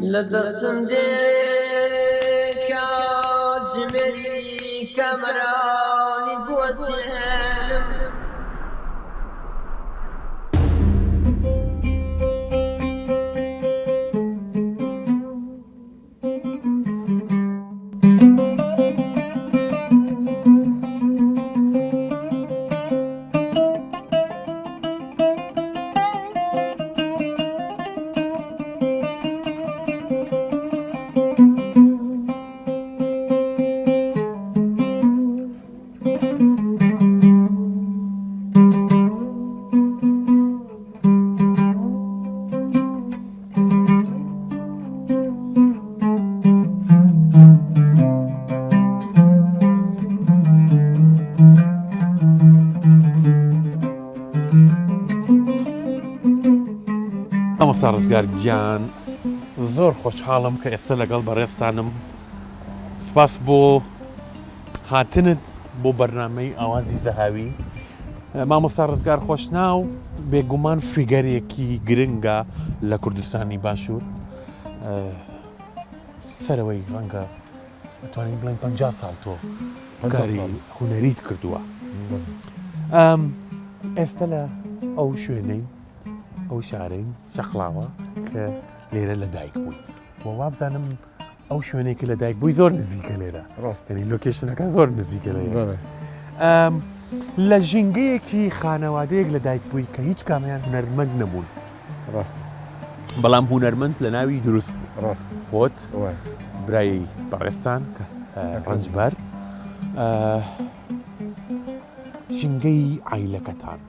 لدستم دێ کاتژمێری کامەرانی بوەستێنم ئەمەسا ڕزگار گیان زۆر خۆشحاڵم کە ئێستا لەگەڵ بەڕێستانم سپاس بۆ هاتنت بۆ بەرنامەی ئاوازی زەهاوی مامۆستا ڕزگار خۆشناو بێگومان فیگەرێکی گرنگە لە کوردستانی باشوور سەرەوەی ڕەنگە دەتوانین بڵێن 50 ساڵ تۆ کاری هونەریت کردووە ئێستا لە ئەو شوێنەی ئەو شارەی شەقڵاوە کە لێرە لە دایک بووی بۆ وابزانم ئەو شوێنێکی لە دایک بووی زۆر نزیکە لێرە ڕاستنی لۆکیشنەکە زۆر نزیکە لێرە لە ژینگەیەکی خانەوادەیەک لە دایک بووی کە هیچ کامیان هونەرمەند نەبوون ڕاست بەڵام هونەرمەند لە ناوی دروست ڕاست خۆت برای بەڕێستان ڕەنجبەر ژینگەی عایلەکەتان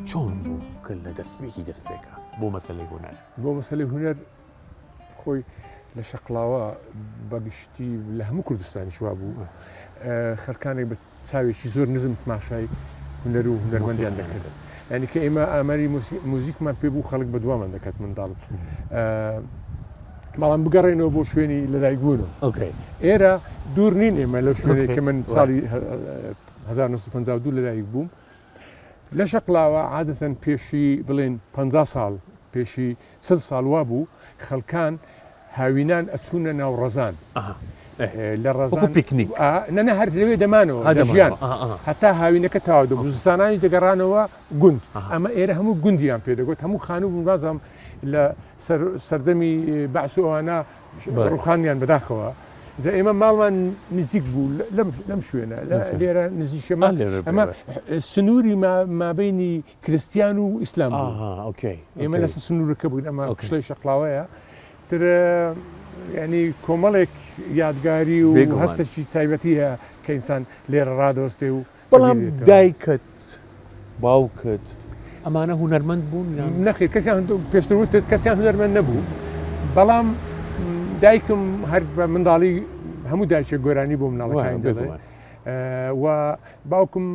چۆن بوو کە لە دەستپێکی دەستپێکە بۆ مەسەلەی هونەر بۆ مەسەلەی هونەر خۆی لە شەقڵاوە بەگشتی لە هەموو کوردستانی شوا بوو خەرکانێک بە چاوێکی زۆر نزم تماشای هونەر و هونەرمەندیان دەکرد یعنی کە ئێمە ئاماری موزیکمان پێ بوو خەڵک بە دوامان دەکات منداڵ بەڵام بگەڕێنەوە بۆ شوێنی لەدایکبوونەوە ئێرە دوور نین ئێمە لەو شوێنێک کە من ساڵی 1952 لەدایک بووم لە شەقڵاوە عادەتەن پێشی بڵێن 50 ساڵ پێشی 100 ساڵ وا بوو خەڵکان هاوینان ئەچوونە ناو ڕەزان لە ڕەزان پیکنیک نەنە هەر لەوێ دەمانەوە دەژیان هەتا هاوینەکە تاوا دەبوو زستانانی دەگەڕانەوە گوند ئەمە ئێرە هەموو گوندیان پێدەگوت هەموو خانوو بوون بازم لە سەردەمی بەعس و ئەوانە ڕوخانیان بەداخەوە ئێمە ماڵمان نزیک بوو لەم شوێنە لێرە نزیکەمان ئەمە سنووری مابینی کریستیان و ئیسلام بوو ئێمە لەسە سنوورەکە بووین ئەمە کشتەی شەقڵاوەیە تر ینی کۆمەڵێک یادگاری و هەستێکی تایبەتی هەیە کە ئینسان لێرە ڕادۆستێ و بەڵام دایکت باوکت ئەمانە هونەرمەند بوون نەخیر کەسیان پێشتروتت کەسیان هونەرمەند نەبوو بەڵام دایکم هەر بە منداڵی هەموو دایکێک گۆرانی بۆ مناڵەکانی دەڵێ و باوکم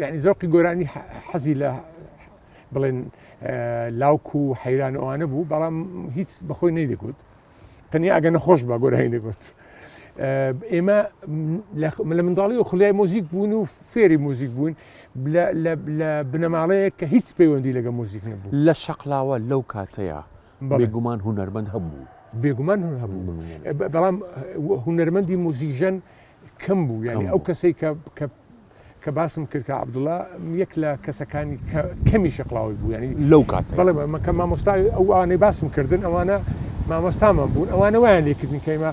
یعنی زۆقی گۆرانی حەزی لە بڵێن لاوک و حەیران ئەوانە بوو بەڵام هیچ بەخۆی نەیدەگوت تەنیا ئەگە نەخۆش بە گۆرانی دەگوت ئێمە لە منداڵی و خولای مۆزیک بوون و فێری مۆزیک بوون لە بنەماڵەیە کە هیچ پەیوەندی لەگە مۆزیک نەبوو لە شەقڵاوە لەو کاتەیە بێگومان هونەرمەند هەبوو بێگومان هەبوو بەڵام هونەرمەندی موزیژەن کەم بوو یعنی ئەو کەسەی کە باسم کرد کە عەبدوڵڵا یەک لە کەسەکانی کەمی شەقڵاوی بوو ینی لەو کاتە بەڵێ کە مامۆستای ئەوانەی باسم کردن ئەوانە مامۆستامان بوون ئەوانە وایان لێکردن کە ئێمە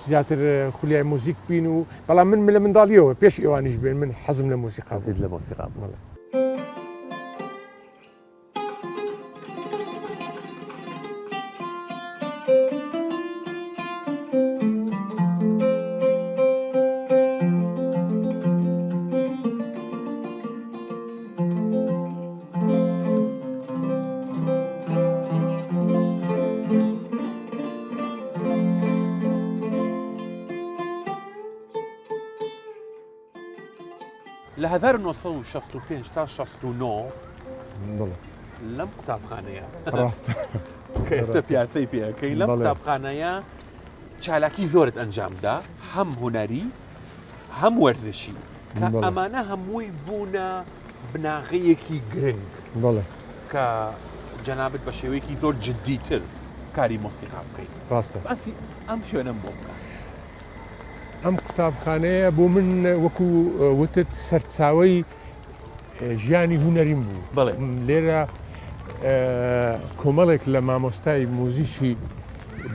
زیاتر خولیای مۆزیک بین و بەڵام من لە منداڵیەوە پێش ئێوانیش بێن من حەزم لە مۆسیقا لە مۆسیقا بوو لە 1965 تا 69 لەم قوتابخانەیە ڕاست کە ئێستا پیاسەی پێەکەی لەم قوتابخانەیە چالاکی زۆرت ئەنجامدا هەم هونەری هەم وەرزشی کە ئەمانە هەمووی بوونە بناغەیەکی گرنگ کە جەنابەت بە شێوەیەکی زۆر جددیتر کاری مۆسیقا بکەیت ڕاستە باسی ئەم شوێنم بۆ بکە ئەم قوتابخانەیە بۆ من وەکو وتت سەرچاوەی ژیانی هوەریم بوو بەڵێ لێرە کۆمەڵێک لە مامۆستای موزیکی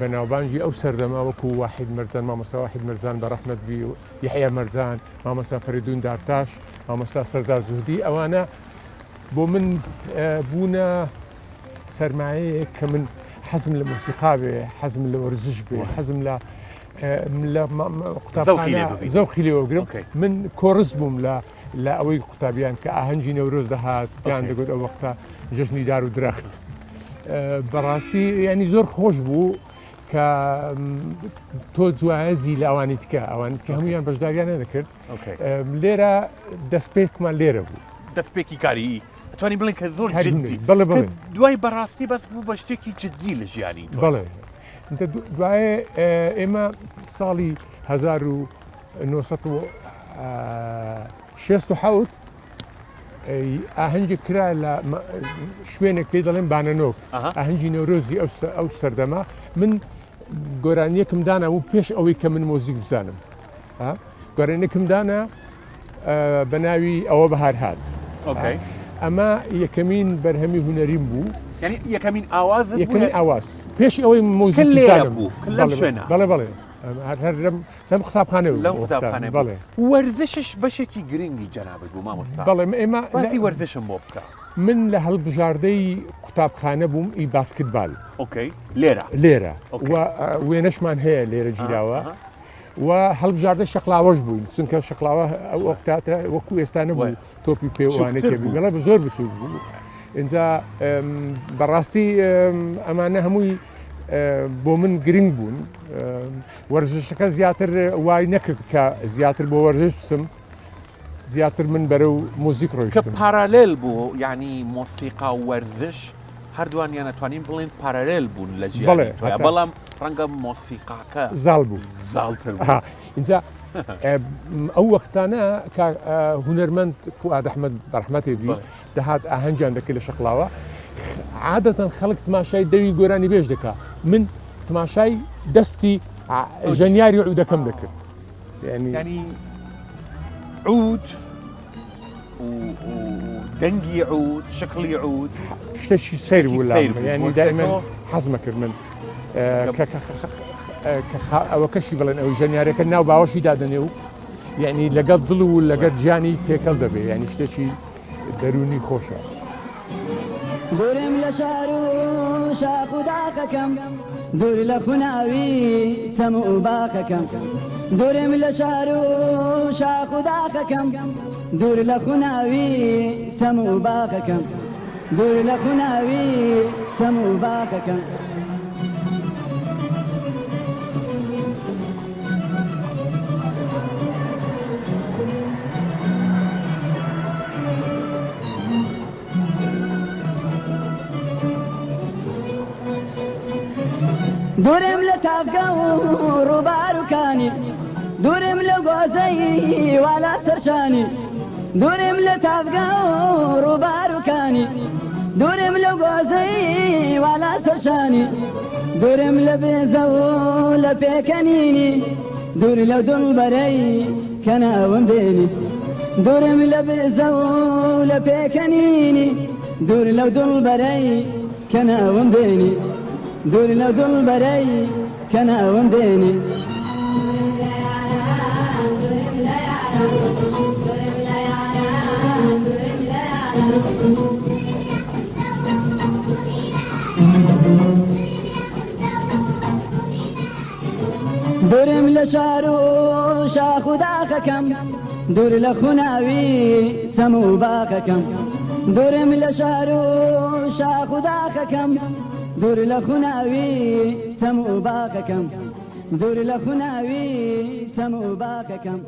بەناوبانجی ئەو سەردەما وەکو واحد مەرجان مامۆستا واحد مەرجان بە ڕەحمەت بی یحیە مەرجان مامۆستا فەریدون دارتاش مامۆستا سەردار زوهدی ئەوانە بۆ من بوونە سەرمایەیەک کە من حەزم لە مۆسیقا بێ حەزم لە وەرزش بێ حەزم لە زەوقی لێ وەگرم من کۆڕز بووم لە ئەوەی قوتابیان کە ئاهەنگی نەورۆز دەهات پیان دەگوت ئەو وەختە ژەژنی دار و درەخت بەڕاستی ینی زۆر خۆش بوو کە تۆ جوایزی لە ئەوانی تکە ئەوانی کە هەمویان بەشداریان نەکرد لێرە دەستپێکمان لێرە بوو دەستپێکی کاری توانی بڵێن کە زۆر بڵێ بڵێ دوای بەڕاستی بەس بوو بە شتێکی جددی لە ژیانی بڵێ دوایە ئێمە ساڵی 1960 ئاهەنگی کرا لە شوێنێک پێی دەڵێن بانەنۆک ئاهەنگی نەورۆزی ئەو سەردەما من گۆرانیەکم دانا و پێش ئەوەی کە من مۆزیک بزانم گۆرانیەکم دانا بە ناوی ئەوە بەهار هات ئەمە یەکەمین بەرهەمی هوەریم بوو یەکەمین ئاواز یەکەمین ئاواز پێش ئەوەی مۆزیک بوو بەڵێ بەڵێ لەم قوتابخانە بڵێ وەرزشش بەشێکی گرنگی جەنابەت بوو مامۆستا بەڵێ ئێمە باسی وەرزشم بۆ بکە من لە هەڵبژاردەی قوتابخانە بووم ئی باسکتبال لێرە وێنەشمان هەیە لێرە گیراوە و هەڵبژاردە شەقلاوەش بووین چونکە شەقلاوە ئەو وەختاتە وەکو ئێستانە بوو تۆپی پێوانێت بڵێ زۆر بسوود بوو اینجا بەڕاستی ئەمانە هەمووی بۆ من گرنگ بوون وەرزشەکە زیاتر وای نەکرد کە زیاتر بۆ وەرزش بچم زیاتر من بەرەو مۆزیک ڕۆیشتم کە پارالێل بوو یعنی مۆسیقا و وەرزش هەردووان یانەتوانین بڵێن پارالێل بوون لە ژیانی بەڵام ڕەنگە مۆسیقاکە زاڵ بوو زاڵتر اینجا ئەو وەختانە هونەرمەند فواد ئەحمەد بەڕەحمەتێ بی دەهات ئاهەنگیان دەکرد لە شەقلاوە عادەتەن خەڵک تماشای دەوی گۆرانی بێژ دەکا من تماشای دەستی ژەنیاری عودەکەم دەکرد ینی عود دەنگی عود شکلی عود شتێکی سەیر بوو ینی دائیمەن حەزمە کرد من ئەوە کەشی بڵێن ئەو ژەنیارەکە ناو باوەشی دادنێ و یعنی لەگەڵ دڵ و لەگەڵ گیانی تێکەڵ دەبێ ینی شتێکی دەرونی خۆشە دوورم لە شار و شاخ و داخەکەم دوور لە خوناوی چەم و باخەکەم دوورم لە شار و شاخ و داخەکەم دوور لە خوناوی چەم و باخەکەم دوور لە خوناوی چەم و باخەکەم دوورم لە تافگە و ڕووبارەکانی دوورم لە گۆزەی والا سەرشانی دوورم لە تافگە و ڕووبارەکانی دوورم لە گۆزەی والا سەرشانی دوورم لە بێزە و لە پێکەنینی دوور لە دڵبەرەی کە ناوم بێنی دوورم لە بێزە و لە پێکەنینی دوور لە دڵبەرەی کە ناوم بێنی دوور لە دڵبەرەی کە ناوم بێنی دوورم لە شار و شاخ و داخەکەم دوور لە خوناوی چەم و باخەکەم دوورم لە شار و شاخ و داخەکەم دوور لە خوناوی چەم و باخەکەم دوور لە خوناوی چەم و باخەکەم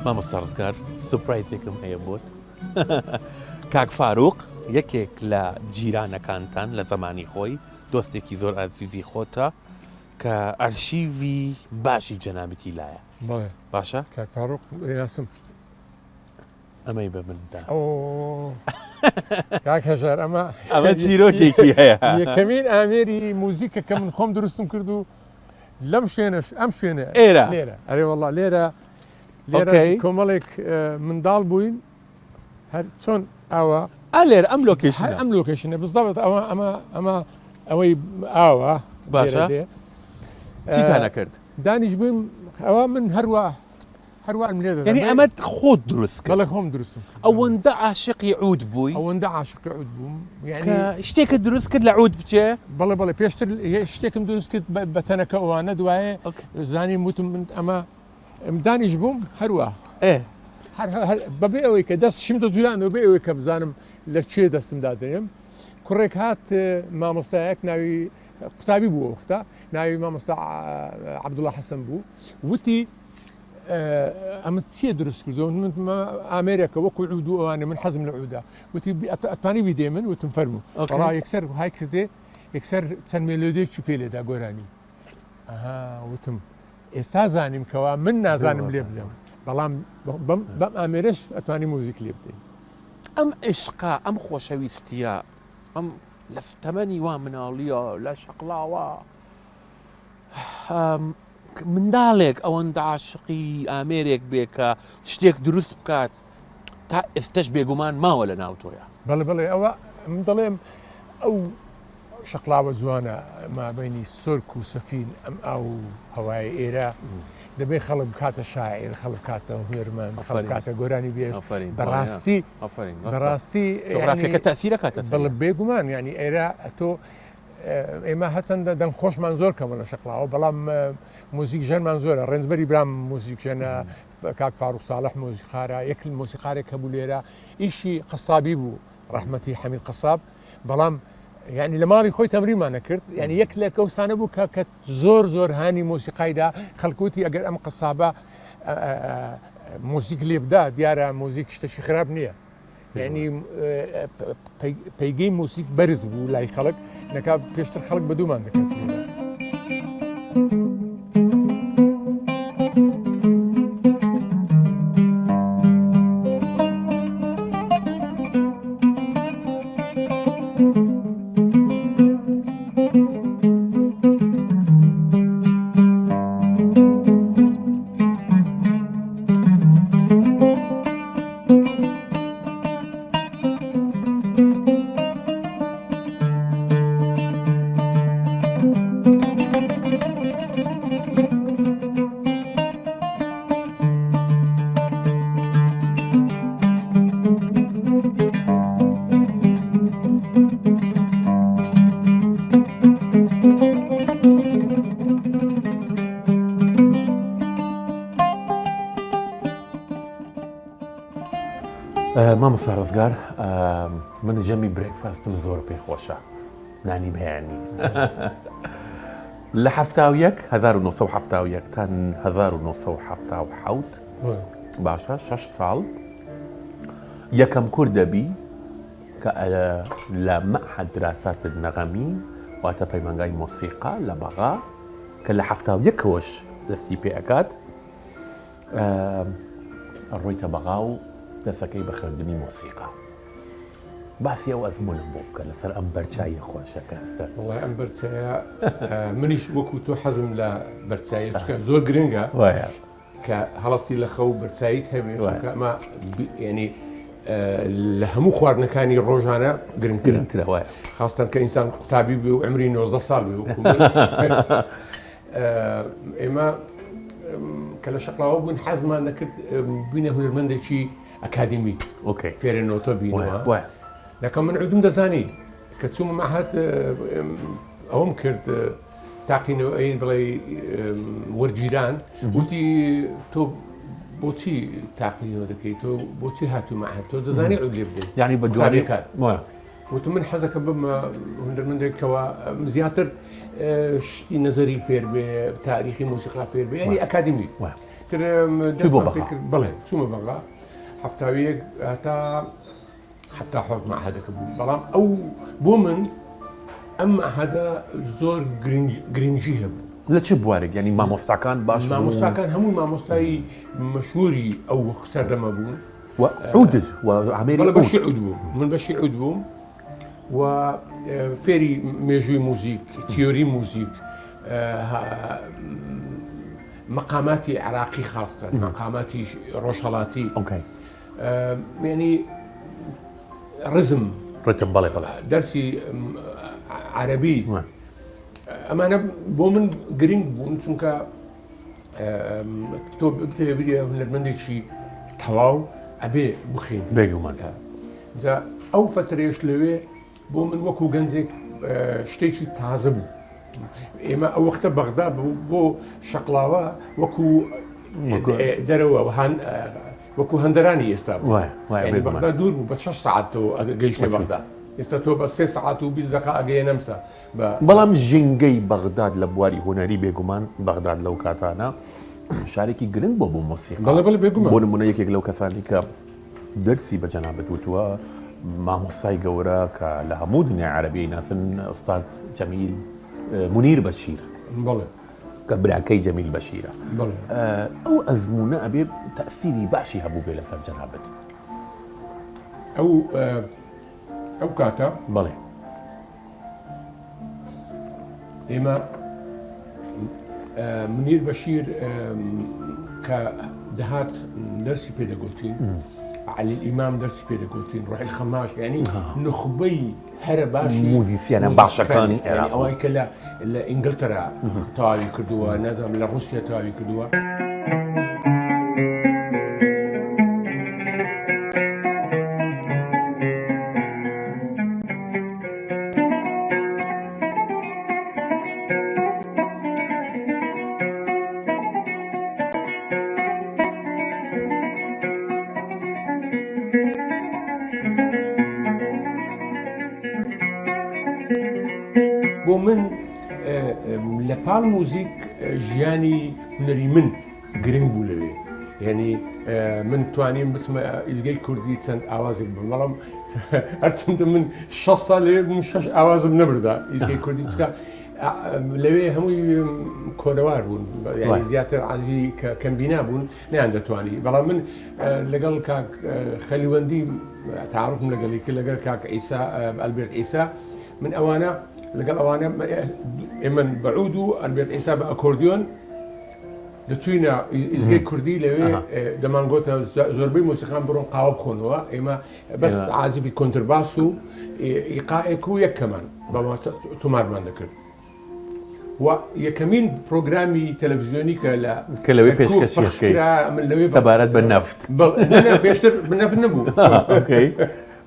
مامۆستا ڕزگار سوپرایزێکم هەیە بۆت کاک فاروق یەکێک لە جیرانەکانتان لە زەمانی خۆی دۆستێکی زۆر ئازیزی خۆتە کە ئەرشیڤی باشی جەنابەتی لایە باشە کاک فاروق ناسم ئەمەی بە مندا کاک هەژار ئەمە چیرۆکێکی هەیە یەکەمین ئامێری موزیکە کە من خۆم دروستم کرد و لەم شوێنش ئەم شوێنە ئێرە ئەرێ وەڵا لێرە کۆمەڵێک منداڵ بووین هەر چۆن ئاوە لێرە ئەم لۆکیشنە ئەم لۆکیشنە بزەبێت ئەمە ئەوەی ئاوە باشە چیتانە کرد دانیش بوویم ئەوە من هەروە لێ یعنی ئەمە خۆت دروست کرد بەڵێ خۆم دروستم ئەوەندە عاشقی عود بووی ئەوەندە عاشقی عود بووم یعنی شتێکە دروست کرد لە عود بچێ بەڵێ پێشتر شتێکم دروست کرد بە تەنەکە ئەوانە دوایە زانی وتم من ئەمە دانیش بووم هەروە بەبێ ئەوەی کە دەستشم دەجویانەوە بێ ئەوەی کە بزانم لە چێ دەستم دادەیم کوڕێک هات مامۆستایەک ناوی قوتابی بوو وەختە ناوی مامۆستا عەبدوڵڵا حەسەن بوو وتی ئەمە چیە دروست کردەوە من ئامێرێکە وەکو عود و ئەوانە من حەزم لە عودا وتی ئەتوانی بیدێ من وتم فەرموو وەڵا یەکسەر های کردێ یەکسەر چەند مێلۆدیێکی پێ لێدا گۆرانی وتم ئێستا زانیم کەوا من نازانم لێ بدەم بەڵام بەم ئامێرەش ئەتوانی موزیک لێ بدەین ئەم عشقا ئەم خۆشەویستیە ئەم لە تەمەنی وا مناڵیە لە شەقڵاوە منداڵێک ئەوەندە عاشقی ئامێرێک بێ کە شتێک دروست بکات تا ئێستش بێگومان ماوە لە ناو تۆیە بەڵێ ئەوە من دەڵێم ئەو شەقڵاوە جوانە مابینی سۆرک و سەفین ئەم ئاو هەوای ئێرە دەبێت خەڵک بکاتە شاعیر خەڵک کاتە هوێرمەند خەڵک کاتە گۆرانی بێژ بەڕاستی جغرافیەکە تەسیرە کاتە بەڵێ بێگومان ینی ئێرە تۆ ئێمە هەچەندە دەم خۆشمان زۆر کەمە لە شەقڵاوە بەڵام موزیک ژەنمان زۆرە ڕێنجبەری برام موزیک ژەنە کاک فاروق ساڵح مۆزیقارە یەک مۆسیقارێک هەبوو لێرە ئیشی قەسابی بوو ڕەحمەتی حەمید قەساب بەڵام یعنی لە ماڵی خۆی تەمرینمانە کرد یعنی یەک لە کەوسانە بوو کە زۆر هانی مۆسیقایدا خەڵکوتی ئەگەر ئەم قەسابە موزیک لێ بدا دیارە موزیک شتێکی خراپ نییە یعنی پەیگەی موسیک بەرز بوو لای خەڵک نەکا پێشتر خەڵک بە دوومان دەکات مامۆستا ڕزگار من ژەمی برێکفاستم زۆر پێخۆشە نانی بەیانی لە 1970 تا 1970 باشە 6 ساڵ یەکەم کوردەبی کە لە مەعهەد دراسات نەغەمی واتە پەیمانگای مۆسیقا لە بەغا کە لە 71ەوەش دەستی پێ ئەکات ڕۆیتە بەغا و دەسەکەی بە خوێندنی مۆسیقا باسی ئەو ئەزمونم بۆ بکە لەسەر ئەم بەرچایی خۆشەکە ئەستەر وڵای ئەم بەرچایە منیش وەکو تۆ حەزم لە بەرچایە چکە زۆر گرنگە کە هەڵستی لە خەو بەرچاییت هەبێت ئەمە ینی لە هەموو خواردنەکانی ڕۆژانە گرنگترە وایە خاستن کە ئینسان قوتابی بێ و عمری 19 ساڵ بێ وەکو ئێمە کە لە شەقڵاوە بوون حەزمان نەکرد بینە هونەرمەندێکی ئەکادمی فێرێنەوە بینەوە لەکە من عودم دەزانی کە چوومە مەعهەد ئەوم کرد تاقینەوە ئەین بڵێ وەرگیران وتی تۆ بۆچی تاقینەوە دەکەیت تۆ بۆچی هاتوو مەعهەد تۆ دەزانی عود لێ بدەیت یعنی بە جوانی کات وتم من حەزەکە بمە هونەرمەندێکەوە زیاتر شتی نەزەری فێر بێ تاریخی مۆسیقا فێر بێ ینی ئەکادمی بڵێ چوومە بەغا هەفتاویەک تا هەفتا حوت مەعهەدەکە بوو بەڵام ئەو بۆ من ئەم مەعهەدە زۆر گرنگی هەبوو لە چه بوارێک ینی مامۆستاکان باش مامۆستاکان هەموو مامۆستایی مەشهوری ئەو سەردەمە بوون وعود وعميري والله بشي عود بوم من بشي عود بوم وفيري ميجوي موزيك تيوري موزيك مقاماتي عراقي خاصة مقاماتي روشالاتي اوكي يعني رزم بلى درسي عربي اما انا بومن جرينج بون چونكا تو بتبيدي هنرمندي شي تواو ابي بخين بيجومان جا او فتريش لوي بومن وكو جنزك شتيشي تازبو اما او وقت بغداد بو شقلاوه وكو دروا وهان وكو هندراني استابو يعني بغداد دور بس 6 ساعات جيش لبغداد استاتو بس 6 ساعات و20 دقائق جاي نمسا بلام جنگي بغداد لبواري هنري بيجومان بغداد لو كاتانا شاركي جرين بو موسيقى بلا بيجومان بون من يكيك لو كساني ك درسي بجنابة وتوا ما مصاي جورا كلهمود عربي ناس استاذ جميل منير بشير بلا كبراكي جميل بشيرة بلا او ازمونا ابي تاثيري باشي هبو بلا سر جنابة او كاتا بله إما منير بشير كدهات درسي بيداغوتين علي الإمام درسي بيداغوتين روح الخماش يعني نخبي هرباشي موزيسيانا باشكاني يعني أواي كلا إنجلترا تاوي كدوا نظام لروسيا تاوي كدوا من لپال موزیک جیانی هنری من گرنگ بوده يعني من توانیم بسم إزجاي كردي تند آوازك بملام أرتمت من شصة لي من شش آواز بنبردا إزجاي كردي تكا لوي هموي كودوار بون يعني زيادة عادي كم بينا بون نعنده تواني بلا من لقال كاك خليوندي تعرف من لقال كل لقال كاك عيسى ألبرت عيسى من أوانا لقال أوانا إمن بعودو ألبرت عيسى بأكورديون دتوينا إزجاي كردي لوي دمانغوتا زربي موسيقان برون قاوب خونوا إما بس عازف كونترباسو إيقاعكو يك كمان بما تمار من ذكر ويكمين برنامج تلفزيوني كلوي بيشكش ثبارات بالنفط لا بيشتر بالنفط نبو اوكي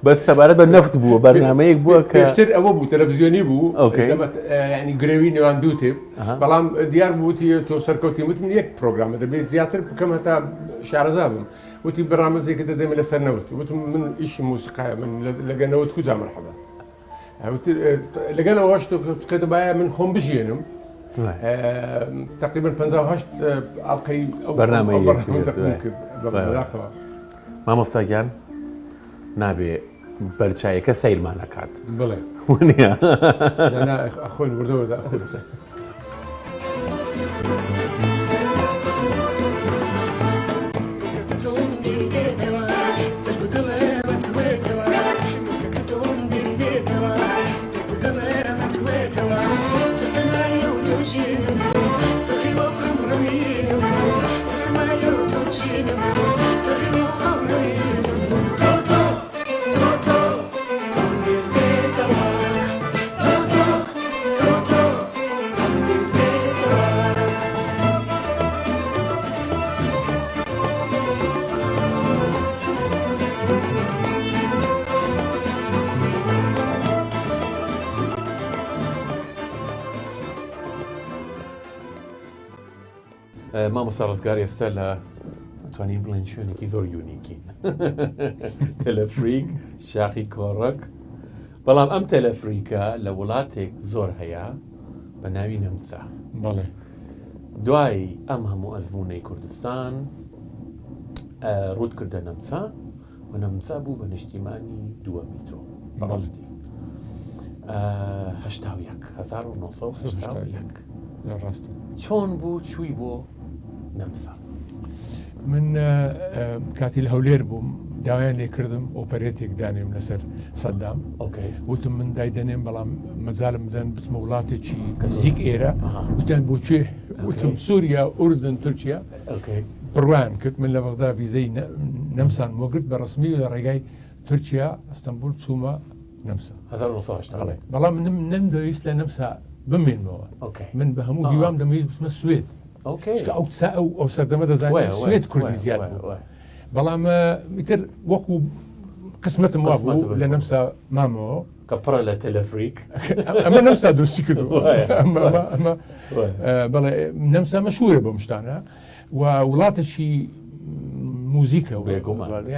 بس ثبارات بالنفط بو برنامج بو بيشتر ابو تلفزيوني بو اوكي يعني جريويني واندوتي بلام ديار بوتي تو سركوتي مت من يك برنامج هذا بيت زياتر كما تا شعر زابم وتي برنامج زي كده دائما لسنوت من ايش موسيقى من لقنوت كوزا مرحبا لقنا واش كده بقى من خم بجينم تقريبا 58 القي برنامج تقريبا ما مستعجل نابي برشاي كسيل ما نكات بله ونيا انا اخوي وردو اخوي ما مصارزقار يستلا توانين بلين شونيكي زور يونيكين تلفريك شاخي كورك بلام ام تلفريكا لولاتك زور هيا بناوي نمسا بله دواي ام همو ازموني كردستان رود كردا نمسا ونمسا بو بنشتيماني 2 مترو برستي هشتاويك 1900 يا راستي شون بو شوي بو نمسا من كاتي الهولير بو داوایان لێ کردم ئۆپەرێتێک دانێم لەسەر سەددام وتم من دایدەنێم بەڵام مەجالم بدەن بچمە وڵاتێکی نزیک ئێرە وتیان بۆکوێ وتم سووریا ئوردن تورکیا بڕوان کرد من لە بەغدا ڤیزەی نەمسان وەگرت بە ڕسمی لە ڕێگای تورکیا ئەستەمبول چوومە نەمسا بەڵام نەمدەویست لە نەمسا بمێنمەوە من بە هەموو هیوام دەمەویست بچمە سوێد ئەو سەردەمە دەزانێت سوێد کوردی زیاد بوو بەڵام ئیتر وەکو قسمەتم وا بوو لە نەمسا مامەوە کە پڕە لە تەلەفریک ئەمە نەمسا دروستی کردو بەڵێ نەمسا مەشهورە بەم شتانە و وڵاتێکی موزیکە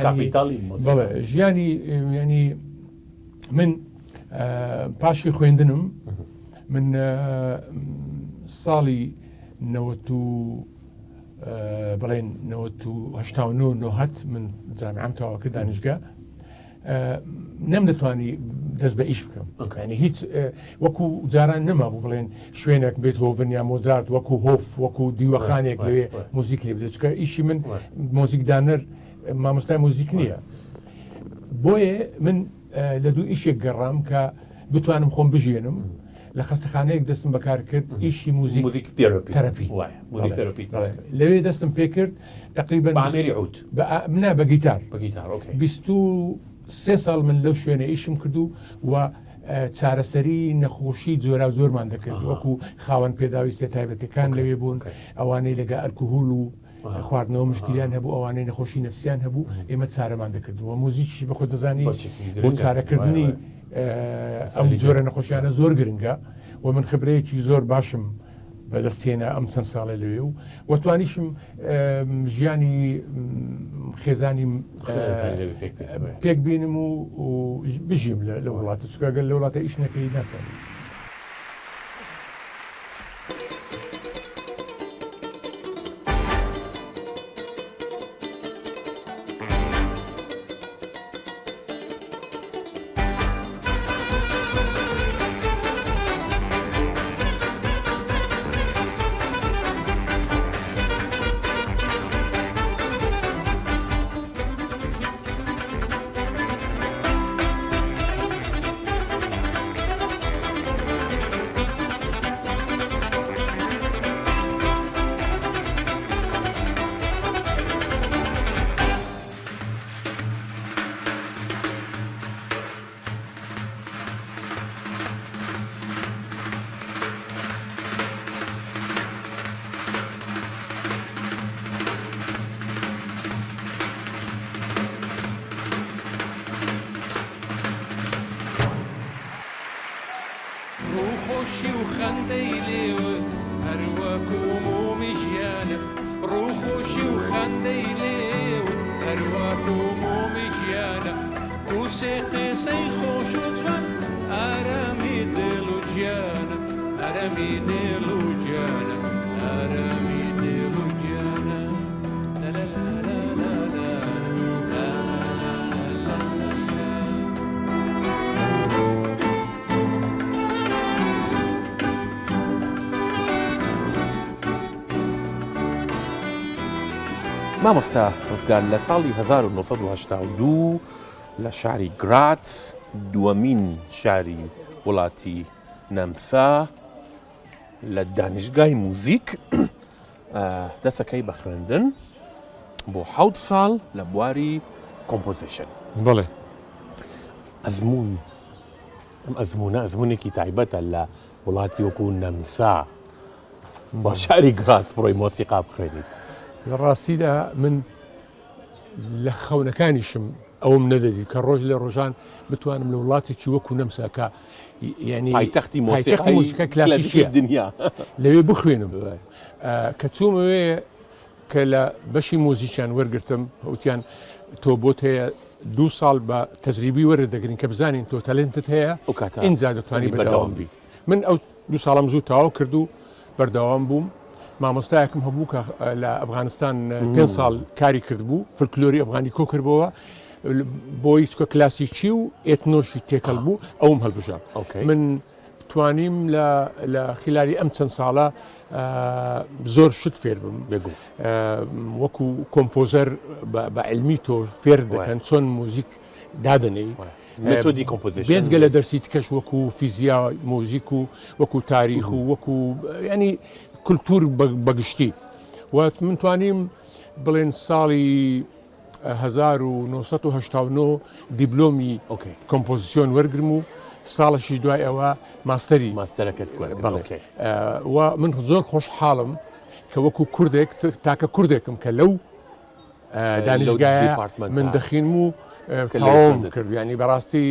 کاپیتاڵی بەڵێ ژیانی ینی من پاشی خوێندنم من ساڵی 1989 من جامعەم تەواو کرد دانیشگا نەمدەتوانی دەست بە ئیش بکەم ینی هیچ وەکو جاران نەما بوو بڵێن شوێنێک بێت هۆڤن یا مۆزارت وەکو هۆف وەکو دیوەخانێک لەوێ مۆزیک لێ بدەچکە ئیشی من مۆزیکدانەر مامۆستای مۆزیک نییە بۆیە من لە دوو ئیشێک گەڕام کە بتوانم خۆم بژێنم لە خەستەخانەیەک دەستم بەکار کرد ئیشی موزیک تەرەپی لەوێ دەستم پێ کرد تقریبا منا بە گیتار 23 ساڵ من لەو شوێنە ئیشم کردو و چارەسەری نەخۆشی جۆرا زۆرمان دەکرد وەکو خاوەن پێداویستە تایبەتەکان لەوێ بوون ئەوانەی لەگە ئەلکوهۆل و خواردنەوە مشکلیان هەبوو ئەوانەی نەخۆشی نەفسیان هەبوو ئێمە چارەمان دەکردووە موزیکیش بە خۆ دەزانی بۆ چارەکردنی ئەم جۆرە نەخۆشیانە زۆر گرنگە و من خبرەیەکی زۆر باشم بەدەستێنە ئەم چەند ساڵە لەوێ و وەتوانیشم ژیانی خێزانی پێک بینم و بژیم لە وڵاتە چکەگەل لە وڵاتە ئیش نەکەی ناتوانم. ڕووخۆشی و خەندەی لێوە هەروەکو مومی ژیانە ڕووخۆشی و خەندەی لێوە هەروەکو مومی ژیانە دووسێ قێسەی خۆش و جوان ئارامی دڵ و گیانە ئەرەمی دڵ و گیانە ئەرەمی دڵ و گیانە مامۆستا ڕزگار لە ساڵی 1982 لە شاری گراتس دووەمین شاری وڵاتی نەمسا لە دانیشگای موزیک دەستەکەی بە خوێندن بۆ 7 ساڵ لە بواری کۆمپۆزیشن. بەڵێ ئەزمون ئەم ئەزمونە ئەزمونێکی تایبەتە لە وڵاتی وەکو نەمسا بە شاری گراتس بڕۆی مۆسیقا بخوێنیت. لە ڕاستیدا من لە خەونەکانیشم ئەوم نەدەدی کە ڕۆژ لە ڕۆژان بتوانم لە وڵاتێکی وەکو نەمساکە ینی پایتەختی مۆسیقا کلاسیکی دنیا لەوێ بخوێنم کە چوومەوێ کە لە بەشی مۆزیکیان وەرگرتم وتیان تۆ بۆت هەیە 2 ساڵ بە تەجریبی وەردەگرین کە بزانین تۆ تەلنتت هەیە ئینجا دەتوانی بەردەوام بیت. من ئەو 2 ساڵم زوو تەواو کرد و بەردەوام بووم. مامۆستایەکم هەبوو کە لە ئەفغانستان 5 ساڵ کاری کردبوو فلکلۆری ئەفغانی کۆ کردبەوە بۆی چکە کلاسیکی و ئێتنۆشی تێکەڵ بوو ئەوم هەڵبژار من توانیم لە خلالی ئەم چەند ساڵە زۆر شت فێر بم وەکو کۆمپۆزەر بە علمی تۆ فێر دەکەن چۆن موزیک دادنەی متۆدی کۆمپۆزیشن بێزگە لە دەرسی تکەش وەکو فیزیا موزیک و وەکو تاریخ و وەکو ینی کولتور بەگشتی و من توانیم بڵێن ساڵی 1989 دیبلۆمی کۆمپۆزیسیۆن وەرگرم و ساڵشی دوای ئەوە ماستەرەکەت و من زۆر خۆشحاڵم کە وەکو کوردێک تاکە کوردێکم کە لەو دانیشگایە من دەخینم و تاوام کرد ینی بەڕاستی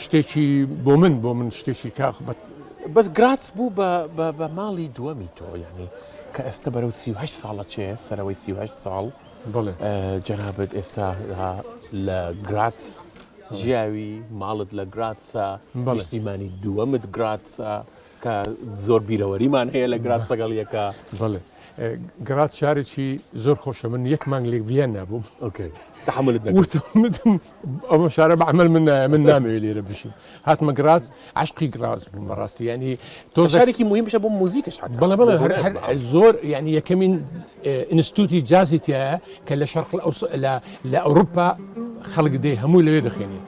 شتێکی بۆ من شتێکی کاخ بەس گرات بوو بە ماڵی دووەمی تۆ ینی کە ئێستا بەرەو 38 ساڵە چێ سەرەوەی 38 ساڵ جەنابەت ئێستا لە گرات ژیاوی ماڵت لە گراتسە نیشتیمانی دووەمت گراتسە کە زۆر بیرەوەریمان هەیە لە گرات سەگەڵ یەکە بڵێ گرات شارێکی زۆر خۆشە من یەک مانگ لێک ڤیان نبووم تحملت وتم ئەمە شارە بەعمل من نامەوێت لێرە بشین هاتمە گرات عشقی گراز بووم بەڕاستی ینی تۆ شارێکی مهم بشە بۆ موزیکش بەڵێ زۆر ینی یەکەمین ئینستیتوتی جازی تایە کە لە شەرق لە ئەوروپا خەڵک دێ هەموو لەوێ دەخێنێ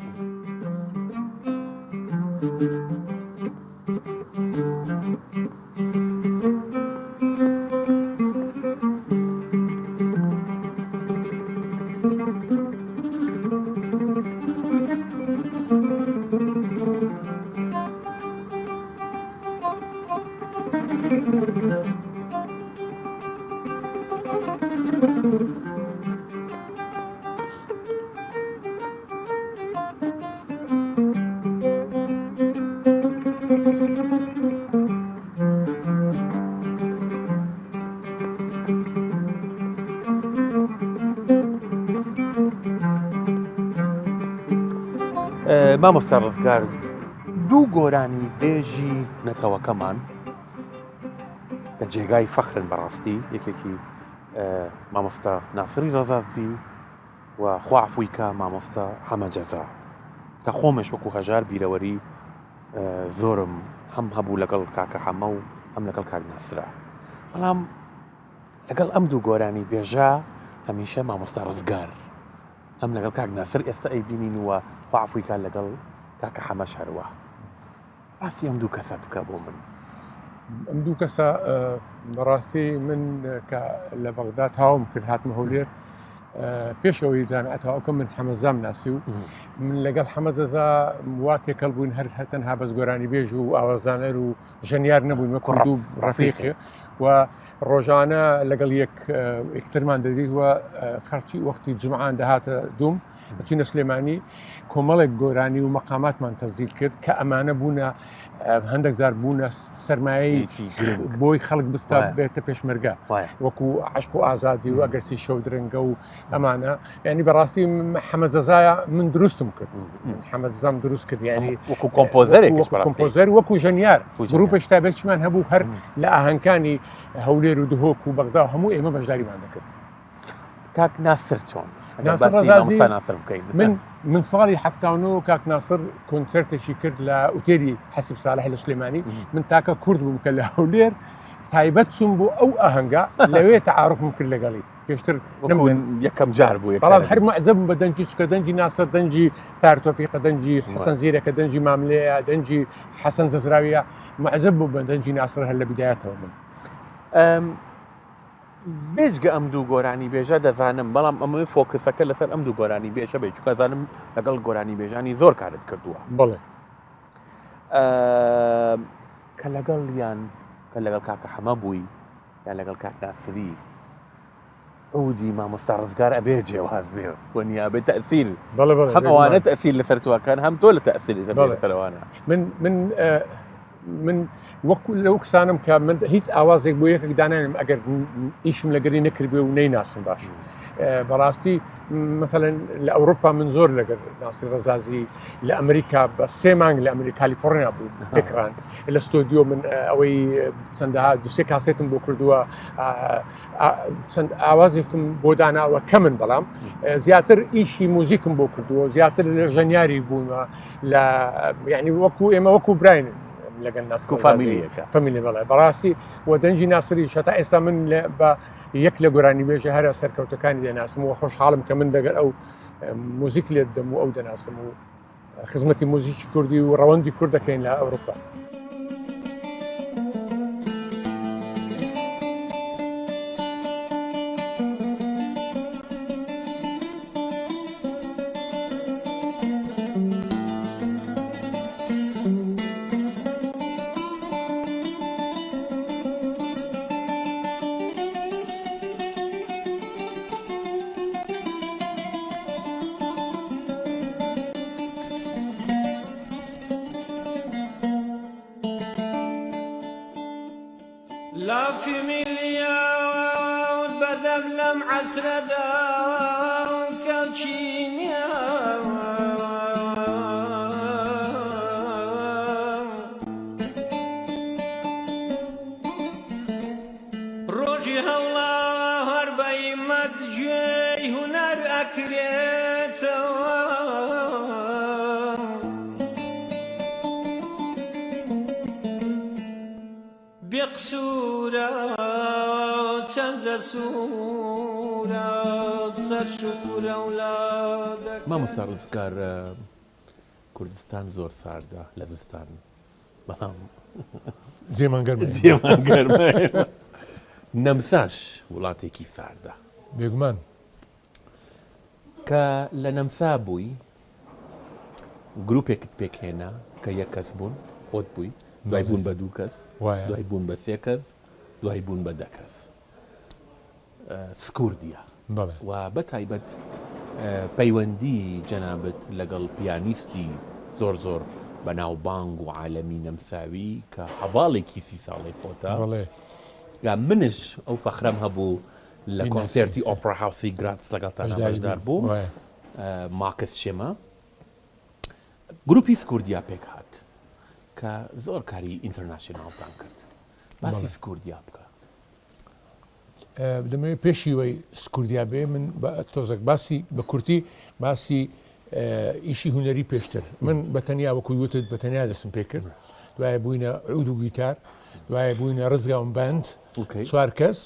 مامۆستا ڕزگار دوو گۆرانی بێژی نەتەوەکەمان کە جێگای فەخرن بەڕاستی یەکێکی مامۆستا ناسری ڕەزازی و خوا عەفوی کە مامۆستا حەمەجەزا کە خۆمش وەکو هەژار بیرەوەری زۆرم هەم هەبوو لەگەڵ کاکە حەمە و هەم لەگەڵ کاک ناسرا بەڵام لەگەڵ ئەم دوو گۆرانی بێژە هەمیشە مامۆستا ڕزگار هەم لەگەڵ کاک ناسر ئێستا ئەیبینین وە خوا عەفوی کە لەگەڵ کاکە حەمەش هەروە باسی ئەم دوو کەسە بکە بۆ من ئەم دوو کەسە بەڕاستی من کە لە بەغداد هاوم کرد هاتمە هەولێر پێشەوەی جامعەتەوەکە من حەمەزام ناسی و من لەگەڵ حەمەزەزا وا تێکەڵ بووین هەر تەنها بەس گۆرانی بێژ و ئاوازدانەر و ژەنیار نەبووین وەکو دوو ڕەفیقێ و ڕۆژانە لەگەڵ یەکترمان دەدیت وە خەرچی وەختی جمعان دەهاتە دووم بچینە سلێمانی کۆمەڵێک گۆرانی و مەقاماتمان تەزیل کرد کە ئەمانە بوونە هەندێک جار بوونە سەرمایەی بۆی خەڵک بستە بێتە پێشمەرگە وەکو عەشق و ئازادی و ئەگەرچی شەو درەنگە و ئەمانە ینی بەڕاستی حەمەزەزایە من دروستم کرد حەمەزەزام دروست کرد ینی وەکو کۆمپۆزەرێک کۆمپۆزەر وەکو ژەنیار گروپێک تایبەتیمان هەبوو هەر لە ئاهەنگانی هەولێر و دهۆک و بەغدا هەموو ئێمە بەشداریمان دەکرد کاک ناسر چۆن من ساڵی هەفتانەوە کاک ناسر کۆنسەرتێکی کرد لە ئوتێری حەسیب ساڵح لە سلێمانی من تاکە کورد بووم کە لە هەولێر تایبەت چوون بۆ ئەو ئاهەنگە لەوێ تەعارفم کرد لەگەڵی پێشتر یەکەم جار بوو بەڵام هەر مەعجەبم بە دەنجی چکە دەنجی ناسر دەنجی تارتۆفیقە دەنجی حەسەن زیرەکە دەنجی ماملەیە دەنجی حەسەن زەزراویە مەعجەب بوو بە دەنجی ناسر هەر لە بیدایەتەوە من بێژگە ئەم دوو گۆرانی بێژە دەزانم بەڵام ئەمەوەی فۆکسەکە لەسەر ئەم دوو گۆرانی بێژە بێت چونکە زانم لەگەڵ گۆرانی بێژانی زۆر کارت کردووە بڵێ کە لەگەڵ یان کە لەگەڵ کاکە حەمە بووی یان لەگەڵ کاک ناسری ئەودی مامۆستا ڕزگار ئەبێ جێواز بێ وەنیابێ تەئسیر بەڵێ هەم ئەوانە تەئسیر لەسەر تۆکەن هەم تۆ لە تەئسیری لەسەرەوانە من من وەکو لەو قسانم کە من هیچ ئاوازێک بۆ یەکێک دانایم ئەگەر ئیشم لەگەری نەکردبێ و نەیناسم باش بەڕاستی مثلەن لە ئەوروپا من زۆر لەگەر ناسر ڕەزازی لە ئەمریکا بە 3 مانگ لە کالیفۆرنیا بوو پێکران لە ستۆدیۆ من ئەوەی چەندەها دوسێ کاسێتم بۆ کردووە چەند ئاوازێکم بۆ داناوە کە من بەڵام زیاتر ئیشی موزیکم بۆ کردووە زیاتر لە ژەنیاری بوومە لە یعنی وەکو ئێمە وەکو براین لەگەن ناسر فەمیلی بەڵێ بەڕاستی و دەنجی ناسری هەتا ئێستا من بە یەک لە گۆرانی بێژە هەرە سەرکەوتەکانی دەناسمەوە خۆشحاڵم کە من دەگەر ئەو موزیک لێت دەم و ئەو دەناسم و خزمەتی موزیکی کوردی و ڕەوەندی کورد دەکەین لە ئەوروپا. لا في مليون بدم لم عسر داو كالشينيا روجي هلا هربي مدجي هنر أكريتا بقصورة چند سورة سر شکر أولادك ما مستڕزگار کوردستان زۆر ساردە لە زستان بەڵام جێمان گەرمە جێمان گەرمە نەمساش وڵاتێکی ساردە بێگومان کە لە نەمسا بووی گروپێکت پێکهێنا کە یەک کەس بوون خۆت بووی دوای بوون بە 2 کەس دوای بوون بە 3 کەس دوای بوون بە 10 کەس سکوردیە و بە تایبەت پەیوەندی جەنابەت لەگەڵ پیانیستی زۆر زۆر بەناوبانگ و عالەمی نەمساوی کە هەواڵێکی 30 ساڵی خۆتە منش ئەو فەخرەم هەبوو لە کۆنسێرتی ئۆپرا هاوسی گراتس لەگەڵ بەشدار بوو ماکس شێمە گروپی سکوردیا پێک هات کە زۆر کاری ئینتەرناشناڵتان کرد باسی سکوردیا بکە دەمەوێت پێشیوەی سکوردیا بێ من تۆزێک باسی بە کورتی باسی ئیشی هونەری پێشتر من بەتەنیا وەکوی وتت بەتەنیا دەستم پێ کرد دوایە بووینە عود و گیتار دوایە بووینە ڕزگاون بند 4 کەس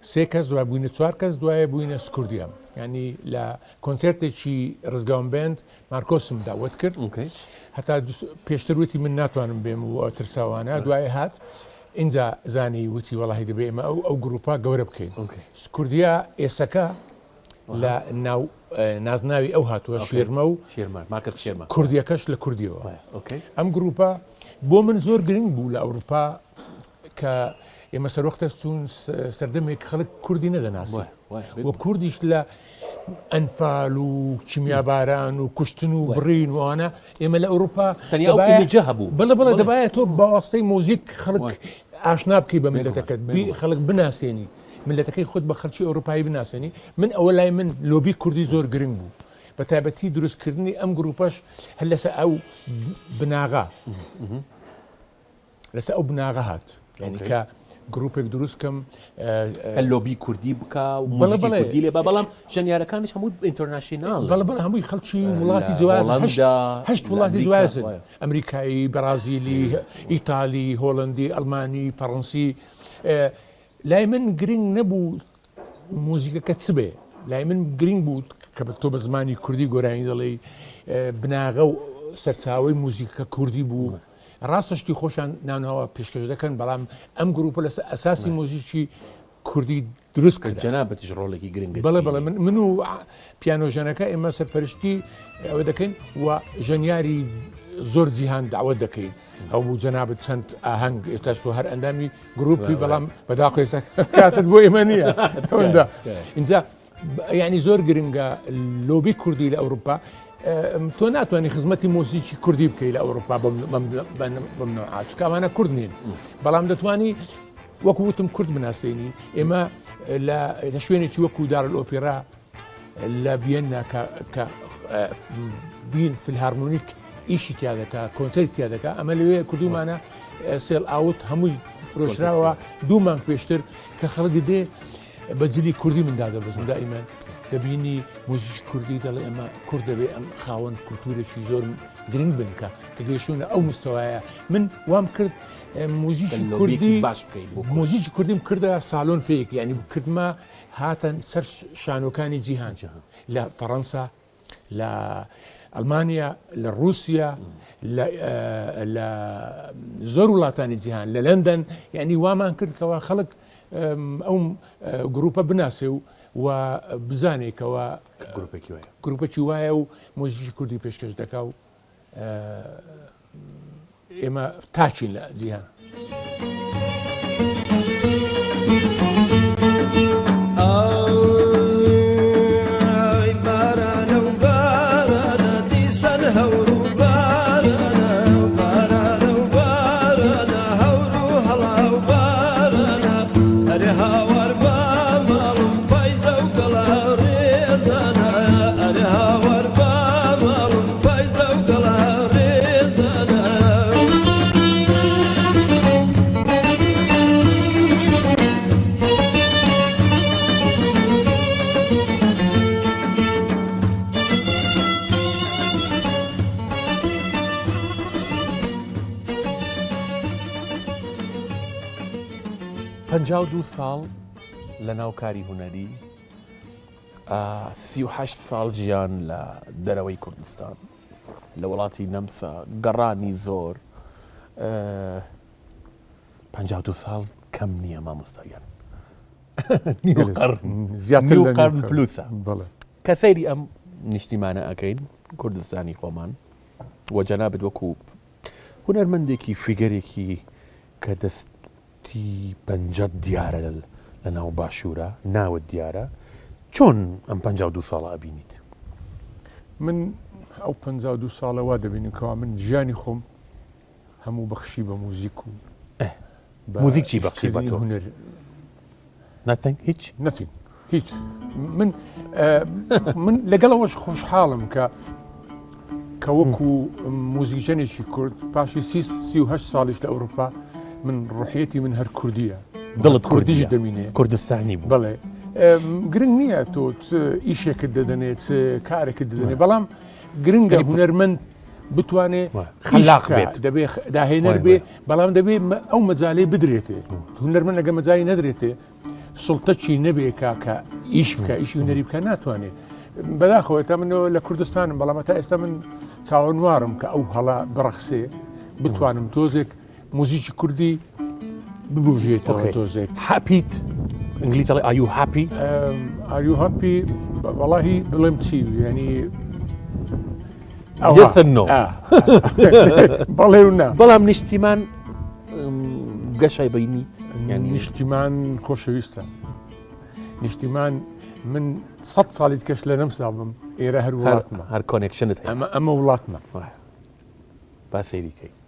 3 کەس دوای بووینە 4 کەس دوایە بووینە سکوردیام ینی لە کۆنسێرتێکی ڕزگاون بند مارکۆسم داوت کرد هەتا پێشتر وتی من ناتوانم بێم و ترساوانە دوایە هات اینجا زانی وتی وەڵاهی دەبێ ئێمە ئەو گروپا گەورە بکەین سکوردیا ئێسەکە لە ناو نازناوی ئەو هاتووە شێرمە و کوردیەکەش لە کوردیەوە ئەم گروپا بۆ من زۆر گرنگ بوو لە ئەوروپا کە ئێمە سەرۆختە چوون سەردەمێک خەڵک کوردی نەدەناسی وە کوردیش لە ئەنفال و چیمیاباران و کوشتن و بڕین وانە ئێمە لە ئەوروپا هەبوو بڵێ دەبایە تۆ باوەستەی مۆزیک خەڵک ئاشنا بکەی بە ملەتەکەت خەڵک بناسێنی ملەتەکەی خۆت بە خەڵکی ئەوروپایی بناسێنی من ئەوە لای من لۆبی کوردی زۆر گرنگ بوو بە تایبەتی دروستکردنی ئەم گروپەش هەر لەسەر ئەو بناغا لەسەر ئەو بناغا هات یعنی کە گروپێک دروستکەم لۆبی کوردی بکە و موزیکی کوردی لێ بەڵام ژەنیارەکانش هەموو ئینتەرناشنال بەڵێ هەمووی خەڵکی وڵاتی جواز 8 وڵاتی جوازن ئەمریکایی بەرازیلی ئیتالی هۆڵندی ئەڵمانی فەڕەنسی لای من گرنگ نەبوو موزیکەکە چ بێ لای من گرنگ بوو کە تۆ بە زمانی کوردی گۆرانی دەڵێ بناغە و سەرچاوی موزیکەکە کوردی بوو ڕاستشتی خۆشان نانەوە پێشکەش دەکەن بەڵام ئەم گروپە لە ئەساسی مۆزیکی کوردی دروست کرد جەنابەتیش ڕۆڵێکی گرنگ بەڵێ من و پیانۆژەنەکە ئێمە سەرپەرشتی ئەوە دەکەین و ژەنیاری زۆر جیهان داوت دەکەین ئەو بوو جەنابەت چەند ئاهەنگ ئێستاش تۆ هەر ئەندامی گروپی بەڵام بەداخۆیسە کاتت بۆ ئێمە نییە اینجا یعنی زۆر گرنگە لۆبی کوردی لە ئەوروپا تۆ ناتوانانی خزمەتی مۆسیقی کوردی بکەی لە ئەوروپا بەم نوعات چونکە ئەمانە کورد نین بەڵام دەتوانی وەکو وتم کورد بناسیێنی ئێمە لە شوێنێکی وەکو دارالۆپێرا لە ڤیەنا کە بین فیلهارمۆنیک ئیشی تیا دەکا کۆنسەرت تیا دەکا ئەمە لەوێ کردومانە سێڵ ئاوت هەمووی فرۆشراوە 2 مانگ پێشتر کە خەڵک دێ بەجلی کوردی مندا دەبەزم دائیمان دەبینی موزیکی کوردی دەڵێ ئەمە کورد دەبێ ئەم خاوەن کولتورێکی زۆر گرنگ بنکە کە گەیشتونە ئەو مستەوایە من وام کرد موزیکی کوردی باش بکەیت موزیکی کوردیم کردە ساڵۆن فێک یعنی کردمە هاتن سەر شانۆکانی جیهان لە فەڕەنسا لە ئەلمانیا لە رووسیا لە زۆر وڵاتانی جیهان لە لەندەن یعنی وامان کردکەوە خەڵک ئەو گروپە بناسێ و بزانێکەوە گروپێکی وایە و مۆزیکی کوردی پێشکەش دەکا و ئێمە تاچین لە جیهان. پەنجاو دوو ساڵ لە ناوکاری هونەری 38 ساڵ ژیان لە دەرەوەی کوردستان لە وڵاتی نەمسا گەڕانی زۆر 52 ساڵ کەم نییە مامۆستایان نیو قەرن پلوسە کە سەیری ئەم نیشتیمانە ئەەکەین کوردستانی خۆمان وە جەنابەت وەکو هونەرمەندێکی فیگەرێکی کە دەستی پەنجەد دیارە لە ناو باشوورە ناوت دیارە چۆن ئەم 52 ساڵە ئەبینیت؟ من ئەو 52 ساڵە وا دەبینیکەوە من ژیانی خۆم هەموو بەخشی بە موزیک و موزیک چی بەخشی بە تۆ؟ هونەر هیچ هیچ من لەگەڵەوەش خۆشحاڵم کە وەکو موزیکژەنێکی کورد پاشی 38 ساڵیش لە ئەوروپا من ڕوحەتی من هەر کوردیە دڵت کوردیش دەمینێ کوردستانی بوو بڵێ گرنگ نییە تۆ ئیشێکت دەدەنێت کارێکت دەدەنێ بەڵام گرنگە هونەرمەند بتوانێت خەلاق بێت دەبێ داهێنەر بێ بەڵام دەبێ ئەو مەجاالەی بدرێتێ هونەرمەند لەگە مەجای نەدرێتێ سڵتەچی نەبێ کاکە ئیش بکە ئیشی هونەری بکە ناتوانێت بەداخەوە تا منەوە لە کوردستانم بەڵام تا ئێستا من چاوەنوارم کە ئەو هەڵا بڕەخسێ بتوانم تۆزێک موزیکی کوردی ببوژێتەوە تۆزێک هەپیت ئینگلیزی ئەڵێ ئایو هەپی ئایو هەپی وەڵاهی بڵێم چی ینی بەڵێ و نا بەڵام نیشتیمان گەشای بینیت نیشتیمان خۆشەویستە نیشتیمان من 100 ساڵیت کەش لە نەمسا بم ئێرە هەر وڵاتمە هەر کۆنێکشنت ئەمە وڵاتمە با سەیریکەی